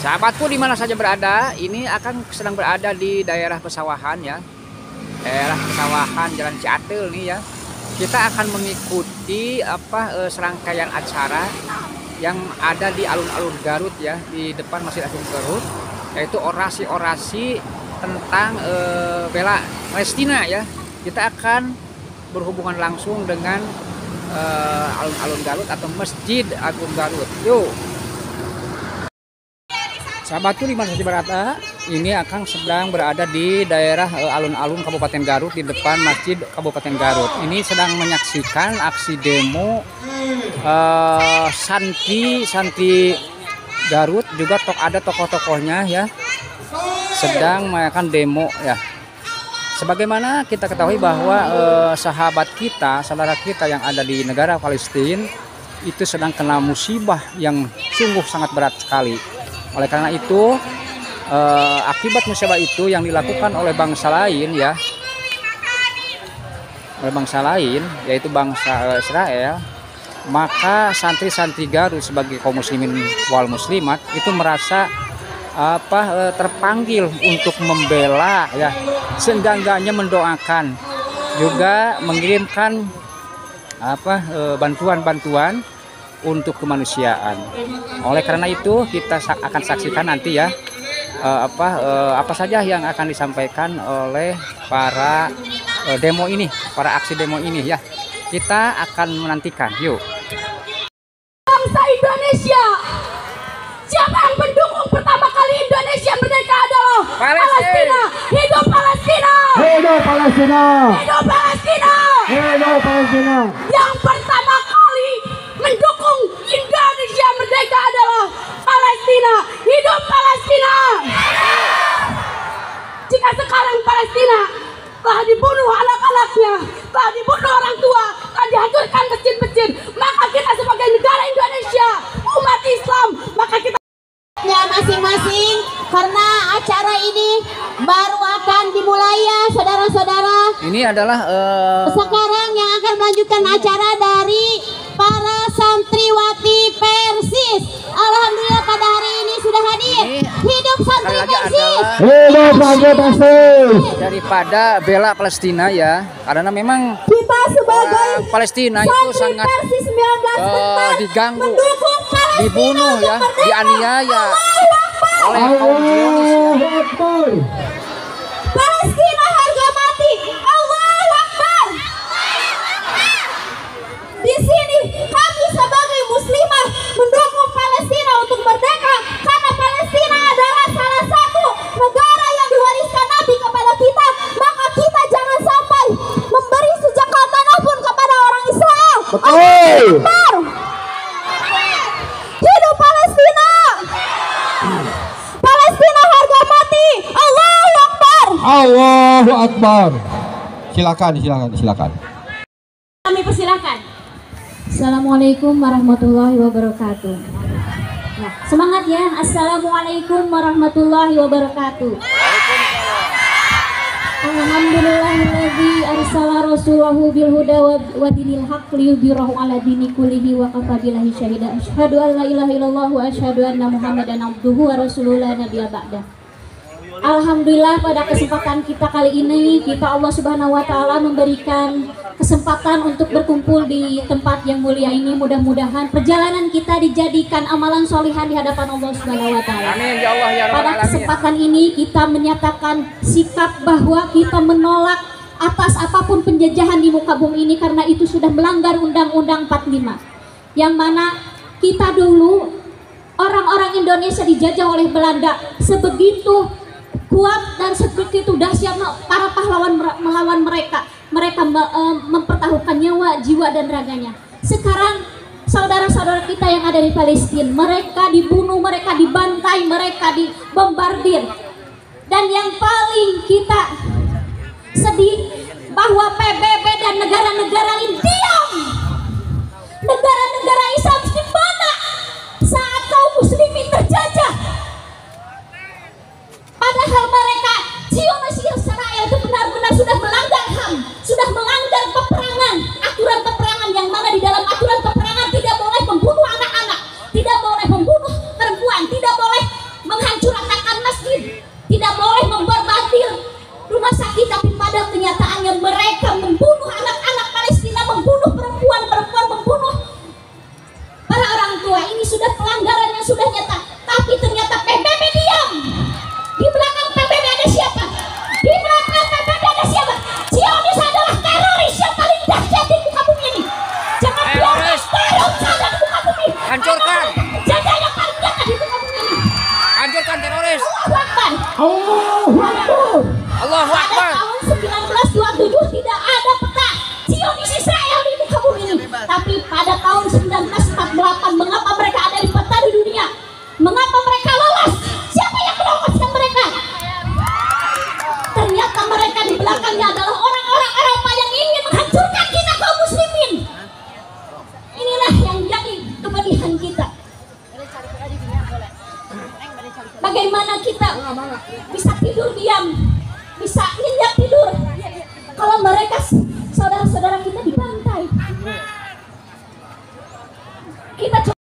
Sahabatku di mana saja berada, ini akan sedang berada di daerah pesawahan ya. Daerah pesawahan Jalan Ciatel nih ya. Kita akan mengikuti serangkaian acara yang ada di alun-alun Garut ya, di depan Masjid Agung Garut, yaitu orasi-orasi tentang bela Palestina ya. Kita akan berhubungan langsung dengan alun-alun Garut atau Masjid Agung Garut. Yuk. Sahabatku di mana saja berada, ini akan sedang berada di daerah alun-alun Kabupaten Garut, di depan Masjid Kabupaten Garut. Ini sedang menyaksikan aksi demo santri Garut, juga ada tokoh-tokohnya ya, sedang melakukan demo ya. Sebagaimana kita ketahui bahwa sahabat kita, saudara kita yang ada di negara Palestina itu sedang kena musibah yang sungguh sangat berat sekali. Oleh karena itu, akibat musibah itu yang dilakukan oleh bangsa lain ya, yaitu bangsa Israel, maka santri-santri Garut sebagai kaum muslimin wal muslimat itu merasa terpanggil untuk membela ya, seenggak-enggaknya mendoakan, juga mengirimkan bantuan-bantuan untuk kemanusiaan. Oleh karena itu kita akan saksikan nanti ya apa saja yang akan disampaikan oleh para demo ini, para aksi demo ini ya. Kita akan menantikan. Yuk. Bangsa Indonesia, siapa yang mendukung pertama kali Indonesia merdeka adalah Palestina. Hidup Palestina. Hidup Palestina. Hidup Palestina. Hidup Palestina. Yang pertama kali mendukung Indonesia merdeka adalah Palestina. Hidup Palestina. Jika sekarang Palestina telah dibunuh anak-anaknya, telah dibunuh orang tua, telah dihancurkan masjid-masjid, maka kita sebagai negara Indonesia, umat Islam, maka kita masing-masing, karena acara ini baru akan dimulai ya saudara-saudara. Ini adalah sekarang yang akan melanjutkan acara dari para santriwati Persis. Alhamdulillah pada hari ini sudah hadir. Hidup santri Persis. Hidup santri Persis. Daripada bela Palestina ya, karena memang Kita sebagai Palestina itu sangat Persis 19 diganggu, mendukung Palestina dibunuh ya, untuk merdeka. dianiaya oleh kaum Zionis ya. Palestina harga mati. Allahu Akbar. Di sini kami sebagai muslimah mendukung Palestina untuk merdeka, karena Palestina adalah salah satu negara yang diwariskan Nabi kepada kita. Maka kita jangan sampai memberi sejengkal tanah pun kepada orang Israel. Allahu Akbar. Hidup Palestina. Palestina harga mati. Allahu Akbar. Allahu Akbar. Silakan. Kami persilakan. Assalamualaikum warahmatullahi wabarakatuh. Nah, semangat ya. Assalamualaikum warahmatullahi wabarakatuh. Alhamdulillahilladzi arsala rasulahu bil huda wa dinil haqq liyudhhirahu ala dini kullihi wa kafa billahi syahida. Asyhadu an la ilaha illallah wa asyhadu anna Muhammadan abduhu wa rasuluhu la nabiyya ba'dah. Alhamdulillah pada kesempatan kita kali ini, kita Allah Subhanahu wa taala memberikan kesempatan untuk berkumpul di tempat yang mulia ini. Mudah-mudahan perjalanan kita dijadikan amalan solihan di hadapan Allah Subhanahu wa taala. Amin ya Allah ya Rabbal Pada alamin. kesempatan ini kita menyatakan sikap bahwa kita menolak atas apapun penjajahan di muka bumi ini, karena itu sudah melanggar Undang-Undang 45, yang mana kita dulu orang-orang Indonesia dijajah oleh Belanda. Sebegitu kuat dan sebegitu dahsyat para pahlawan melawan mereka. Mereka mempertaruhkan nyawa, jiwa dan raganya. Sekarang saudara-saudara kita yang ada di Palestina, mereka dibunuh, mereka dibantai, mereka dibombardir. Dan yang paling kita sedih bahwa PBB dan negara-negara lain diam. Negara-negara Islam di mana saat kaum muslimin terjajah? Padahal mereka Zionis Israel itu benar-benar sudah melanggar HAM, sudah melanggar peperangan, aturan peperangan, yang mana di dalam aturan peperangan tidak boleh membunuh anak-anak, tidak boleh membunuh perempuan, tidak boleh Bagaimana kita bisa tidur diam, bisa nyenyak tidur kalau mereka saudara-saudara kita dibantai. Kita coba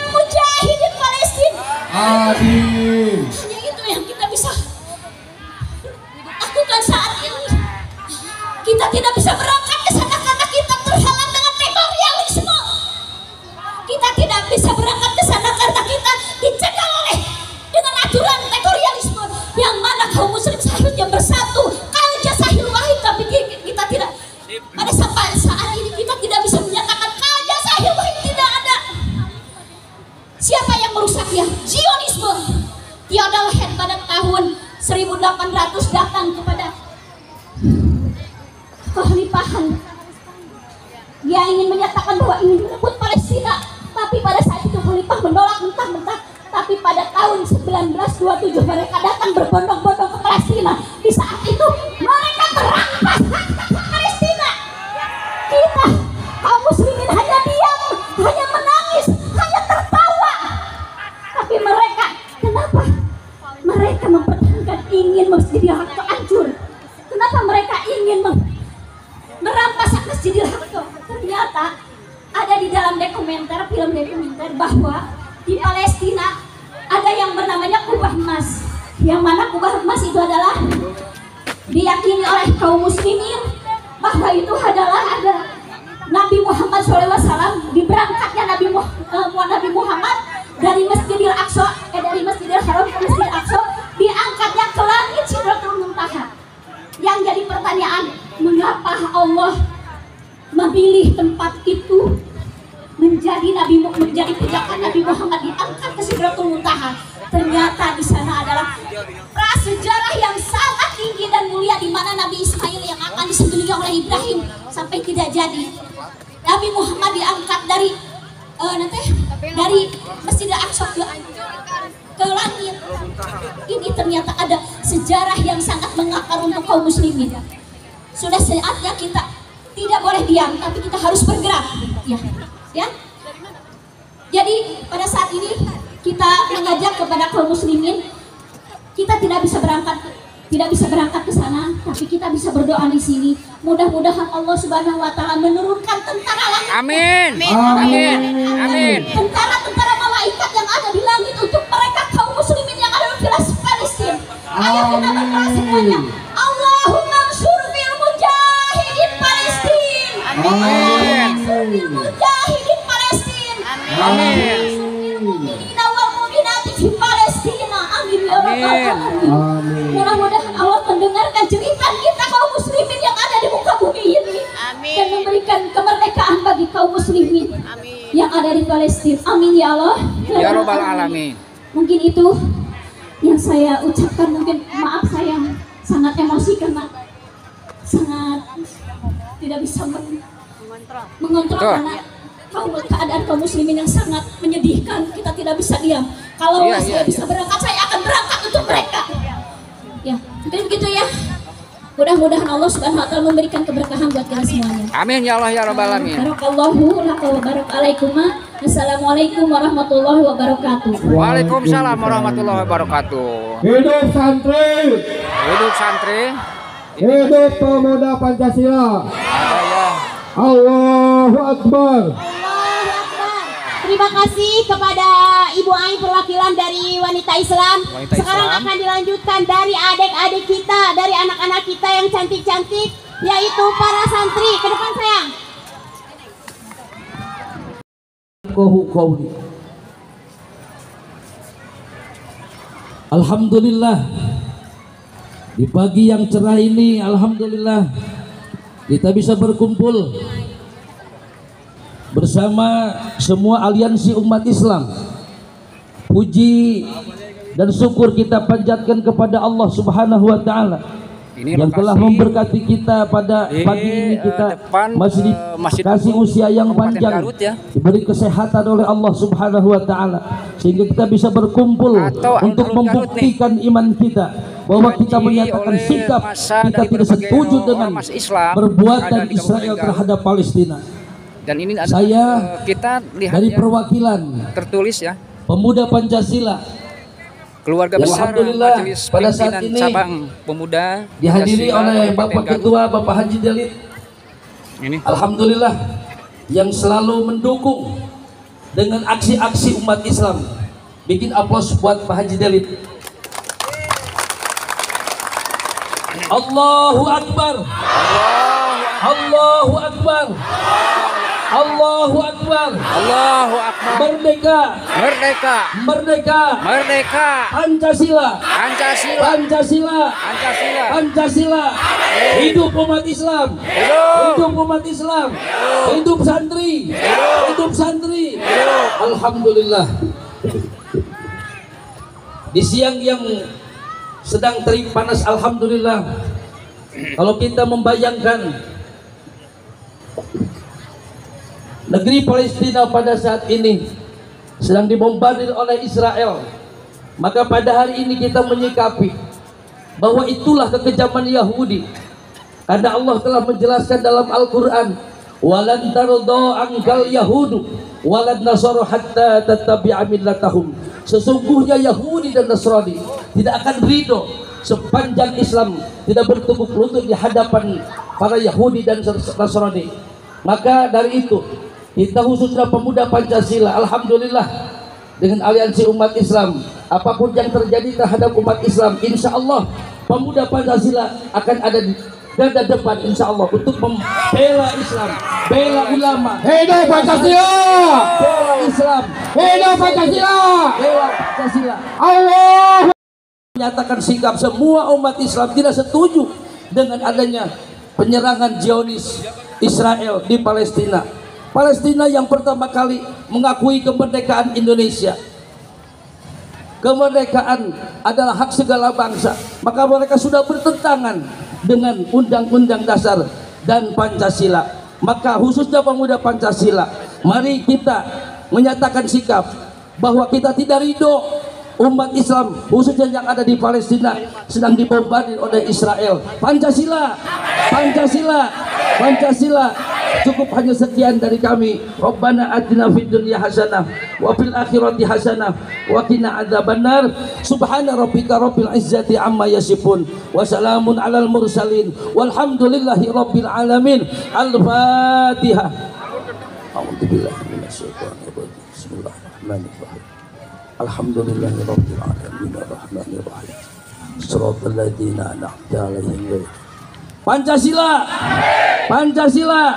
mujahidin Palestina. Adil. Hanya itu yang kita bisa lakukan saat ini. Kita tidak bisa berangkat ke sana karena kita terhalang dengan teritorialisme. Kita tidak bisa berangkat ke sana karena kita dicegah oleh dengan aturan teritorialisme yang mana kaum muslim seharusnya bersatu kalja sahil wahid, tapi kita tidak. Pada saat ini kita tidak bisa menyatakan kalja sahil wahid, tidak ada. Siapa yang merusaknya? Zionisme. Theodor Herzl pada tahun 1800 datang kepada kekhalifahan. Dia ingin menyatakan bahwa ingin merebut Palestina, tapi pada saat itu khalifah menolak mentah-mentah. Tapi pada tahun 1927 mereka datang berbondong-bondong ke Palestina. Di saat itu mereka merampas hak Palestina. Kita kaum muslimin hanya diam, hanya menangis, hanya tertawa. Tapi mereka, kenapa? Mereka mempertahankan ingin Masjidil Aqsa hancur. Kenapa mereka ingin merampas hak Masjidil Aqsa? Ternyata ada di dalam film dokumenter bahwa di Palestina ada yang bernamanya kubah emas, yang mana kubah emas itu adalah diyakini oleh kaum muslimin bahwa itu adalah ada Nabi Muhammad SAW, diberangkatnya Nabi Muhammad dari Masjidil Aqsa, dari Masjidil Haram ke Masjidil Aqsa, diangkatnya ke langit Sidratul Muntaha. Yang jadi pertanyaan, mengapa Allah memilih tempat itu menjadi pijakan Nabi Muhammad diangkat ke Sidratul Muntaha? Ternyata di sana adalah prasejarah yang sangat tinggi dan mulia, di mana Nabi Ismail yang akan disembelih oleh Ibrahim sampai tidak jadi. Nabi Muhammad diangkat dari Masjidil Aqsa ke langit. Ini ternyata ada sejarah yang sangat mengakar untuk kaum muslimin. Sudah saatnya kita tidak boleh diam, tapi kita harus bergerak. Ya. Jadi pada saat ini kita mengajak kepada kaum muslimin, kita tidak bisa berangkat ke sana, tapi kita bisa berdoa di sini. Mudah-mudahan Allah Subhanahu wa taala menurunkan tentara langit. Amin. Amin. Amin. Tentara malaikat yang ada di langit untuk mereka kaum muslimin yang ada di Palestina. Ayo kita berdoa semuanya. Allahumma ansur fil mujahidin Palestina. Amin. Mujahidin Palestina. Amin. Mu'minina wal mu'minati fi Palestina. Amin ya rabbal alamin. Amin. Mudah-mudahan Allah mendengarkan cerita kita kaum muslimin yang ada di muka bumi ini. Amin. Dan memberikan kemerdekaan bagi kaum muslimin Amin. yang ada di Palestina. Amin ya Allah. Ya Rabbal Alamin. Mungkin itu yang saya ucapkan. Mungkin maaf saya sangat emosi karena sangat tidak bisa mengontrol Betul. karena keadaan kaum muslimin yang sangat menyedihkan. Kita tidak bisa diam. Kalau saya bisa berangkat, saya akan berangkat untuk mereka. Ya, mungkin begitu ya. Mudah-mudahan Allah Subhanahu wa taala memberikan keberkahan buat kita semuanya. Amin ya Allah ya Rabbal Alamin. Barakallahu laka wa barakalakum. Assalamualaikum warahmatullahi wabarakatuh. Waalaikumsalam warahmatullahi wabarakatuh. Hidup santri, Hidup santri. hidup pemuda Pancasila. Ada ya. Allahu Akbar. Allahu Akbar. Terima kasih kepada Ibu Ai perwakilan dari Wanita Islam. Wanita Sekarang Islam. akan dilanjutkan dari adik-adik kita, dari anak-anak kita yang cantik-cantik, yaitu para santri. Ke depan sayang. Alhamdulillah, di pagi yang cerah ini, alhamdulillah kita bisa berkumpul bersama semua aliansi umat Islam. Puji dan syukur kita panjatkan kepada Allah Subhanahu wa taala Ini yang lokasi telah memberkati kita pada di, pagi ini. Kita depan, masih Masjid dikasih Agung usia yang Kabupaten panjang, Garut ya. diberi kesehatan oleh Allah Subhanahu wa taala sehingga kita bisa berkumpul Atau untuk Alun Garut membuktikan iman kita bahwa kita Dihadiri menyatakan oleh sikap massa kita dari tidak berbagai setuju dengan ormas Islam perbuatan ada di Kabupaten Israel Garut. terhadap Palestina. Dan ini ada Saya kita lihat dari ya, perwakilan tertulis ya. pemuda Pancasila Keluarga yang besar alhamdulillah Majelis pada saat Pimpinan ini Cabang Pemuda dihadiri Pancasila oleh Kabupaten Bapak Garut. Ketua Bapak Haji Delit. Ini Alhamdulillah yang selalu mendukung dengan aksi-aksi umat Islam. Bikin aplaus buat Pak Haji Delit. Allahu Akbar. Allahu Akbar. Allahu Akbar. Allahu Akbar. Merdeka. Merdeka. Merdeka. Merdeka. Pancasila. Pancasila. Pancasila. Pancasila. Pancasila. Hidup umat Islam. Hidup umat Islam. Hidup santri. Hidup santri. Alhamdulillah. Di siang yang sedang terik panas, alhamdulillah. Kalau kita membayangkan negeri Palestina pada saat ini sedang dibombardir oleh Israel, maka pada hari ini kita menyikapi bahwa itulah kekejaman Yahudi. Karena Allah telah menjelaskan dalam Al-Quran, walan tardo angkal yahudu walan nasara hatta tattabi'a millatahum. Sesungguhnya Yahudi dan Nasrani tidak akan ridho sepanjang Islam tidak bertukuk lutut di hadapan para Yahudi dan Nasrani. Maka dari itu kita khususnya pemuda Pancasila, alhamdulillah, dengan aliansi umat Islam, apapun yang terjadi terhadap umat Islam, insya Allah pemuda Pancasila akan ada di garda depan, insya Allah, untuk membela Islam, bela ulama, Hidup Pancasila. bela Islam, Hidup Pancasila. bela Pancasila. Allah. Menyatakan sikap semua umat Islam tidak setuju dengan adanya penyerangan Zionis Israel di Palestina. Palestina yang pertama kali mengakui kemerdekaan Indonesia. Kemerdekaan adalah hak segala bangsa. Maka mereka sudah bertentangan dengan Undang-Undang Dasar dan Pancasila. Maka khususnya pemuda Pancasila, mari kita menyatakan sikap bahwa kita tidak ridho umat Islam khususnya yang ada di Palestina sedang dibombardir oleh Israel. Pancasila, Pancasila, Pancasila. Cukup hanya sekian dari kami. Rabbana atina fid dunya hasanah wa fil akhirati hasanah wa qina adzabannar. Subhana rabbika rabbil izzati amma yasifun wa salamun alal mursalin walhamdulillahi rabbil alamin. Al-Fatihah. A'udzubillahi minasyaitonir rajim. Bismillahirrahmanirrahim. Alhamdulillahi rabbil alamin arrahmanir rahim. Shiratal ladzina an'amta 'alaihim. Pancasila, Pancasila,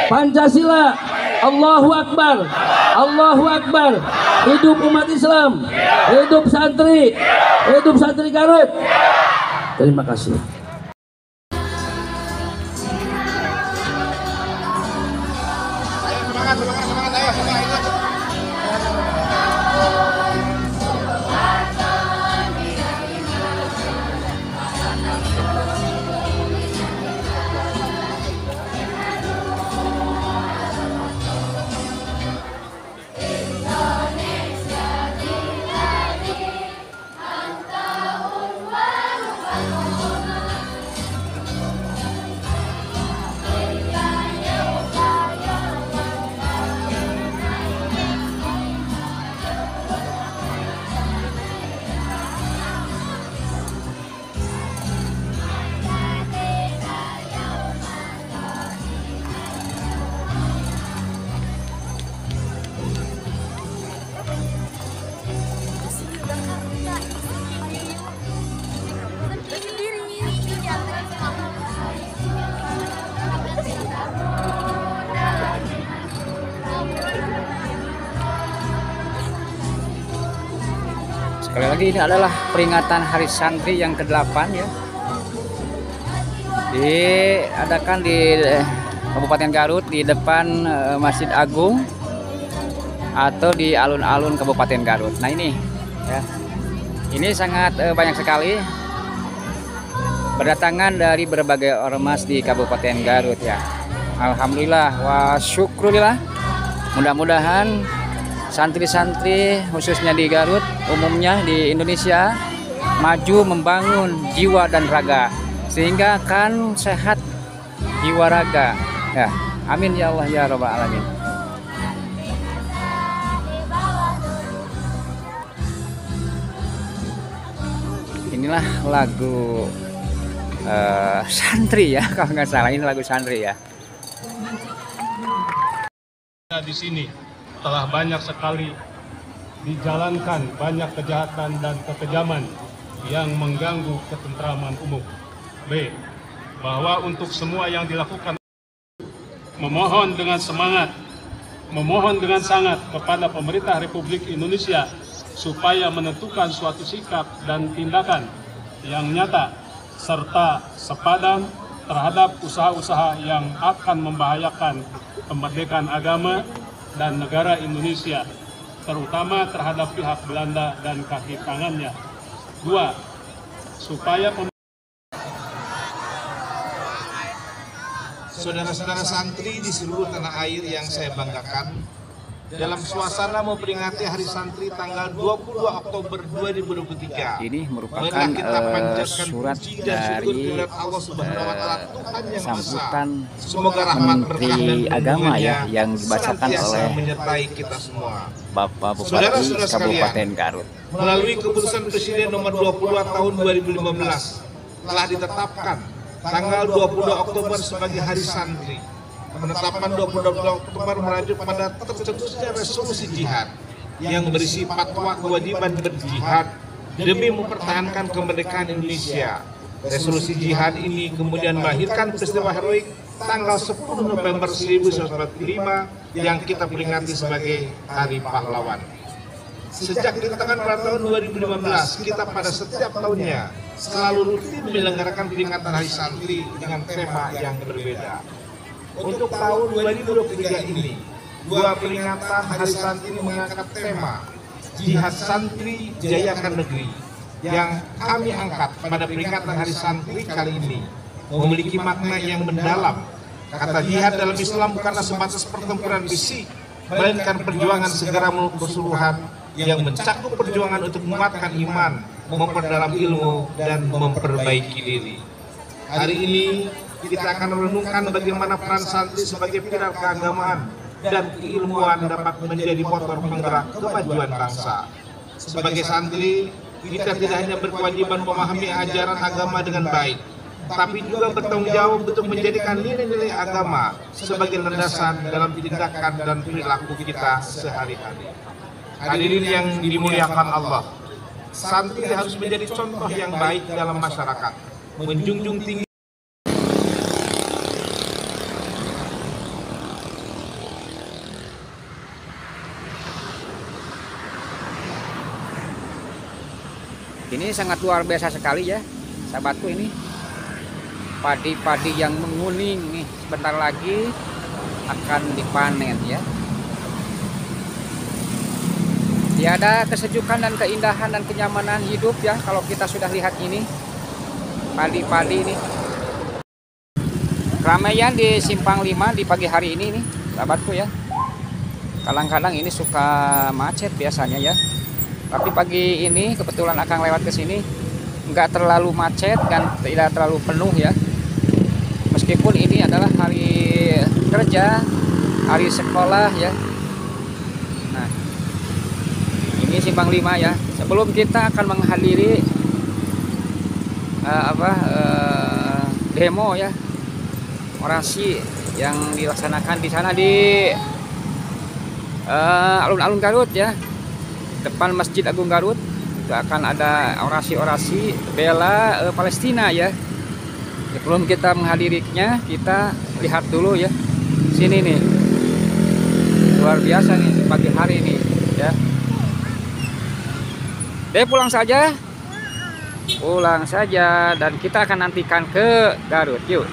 Pancasila. Allahu Akbar, Allahu Akbar. Hidup umat Islam, hidup santri Garut. Terima kasih. Sekali lagi ini adalah peringatan Hari Santri yang ke-8 ya. Diadakan di Kabupaten Garut di depan Masjid Agung atau di alun-alun Kabupaten Garut. Nah ini ya. Ini sangat banyak sekali berdatangan dari berbagai ormas di Kabupaten Garut ya. Alhamdulillah wa syukurillah. Mudah-mudahan santri-santri khususnya di Garut, umumnya di Indonesia, maju membangun jiwa dan raga sehingga akan sehat jiwa raga ya. Amin ya Allah ya Rabbal alamin. Inilah lagu santri ya, kalau nggak salah ini lagu santri ya. Di sini telah banyak sekali dijalankan banyak kejahatan dan kekejaman yang mengganggu ketentraman umum. B. Bahwa untuk semua yang dilakukan memohon dengan semangat, memohon dengan sangat kepada pemerintah Republik Indonesia supaya menentukan suatu sikap dan tindakan yang nyata serta sepadan terhadap usaha-usaha yang akan membahayakan kemerdekaan agama dan negara Indonesia, terutama terhadap pihak Belanda dan kaki tangannya. 2. Supaya saudara-saudara santri di seluruh tanah air yang saya banggakan, dalam suasana memperingati Hari Santri tanggal 22 Oktober 2023. Ini merupakan surat dari sambutan Menteri Agama ya, yang dibacakan oleh Bapak Bupati Kabupaten Garut. Melalui keputusan Presiden nomor 20 tahun 2015 telah ditetapkan tanggal 20 Oktober sebagai Hari Santri. Penetapan 20 Oktober merujuk pada tercetusnya resolusi jihad yang berisi fatwa kewajiban berjihad demi mempertahankan kemerdekaan Indonesia. Resolusi jihad ini kemudian melahirkan peristiwa heroik tanggal 10 November 1945 yang kita peringati sebagai Hari Pahlawan. Sejak ditetapkan pada tahun 2015, kita pada setiap tahunnya selalu rutin menyelenggarakan peringatan Hari Santri dengan tema yang berbeda. Untuk tahun 2023 ini, dua peringatan Hari Santri mengangkat tema Jihad Santri Jayakan Negeri yang kami angkat pada peringatan Hari Santri kali ini memiliki makna yang mendalam. Kata jihad dalam Islam bukanlah sebatas pertempuran fisik, melainkan perjuangan segera menuju keseluruhan yang mencakup perjuangan untuk menguatkan iman, memperdalam ilmu, dan memperbaiki diri. Hari ini kita akan merenungkan bagaimana peran santri sebagai pilar keagamaan dan keilmuan dapat menjadi motor penggerak kemajuan bangsa. Sebagai santri, kita tidak hanya berkewajiban memahami ajaran agama dengan baik, tapi juga bertanggung jawab untuk menjadikan nilai-nilai agama sebagai landasan dalam tindakan dan perilaku kita sehari-hari. Hadirin yang dimuliakan Allah, santri harus menjadi contoh yang baik dalam masyarakat, menjunjung tinggi Ini sangat luar biasa sekali ya, sahabatku. Ini padi-padi yang menguning nih, sebentar lagi akan dipanen ya. Tiada kesejukan dan keindahan dan kenyamanan hidup ya kalau kita sudah lihat ini padi-padi ini. Keramaian di Simpang 5 di pagi hari ini nih, sahabatku ya. Kadang-kadang ini suka macet biasanya ya. Tapi pagi ini kebetulan akan lewat ke sini, nggak terlalu macet dan tidak terlalu penuh ya. Meskipun ini adalah hari kerja, hari sekolah ya. Nah, ini Simpang 5 ya. Sebelum kita akan menghadiri demo ya, orasi yang dilaksanakan di sana di alun-alun Garut ya. Depan Masjid Agung Garut itu akan ada orasi-orasi bela Palestina ya. Sebelum kita menghadirinya, kita lihat dulu ya. Sini nih, luar biasa nih pagi hari ini ya. Pulang saja dan kita akan nantikan ke Garut. Yuk.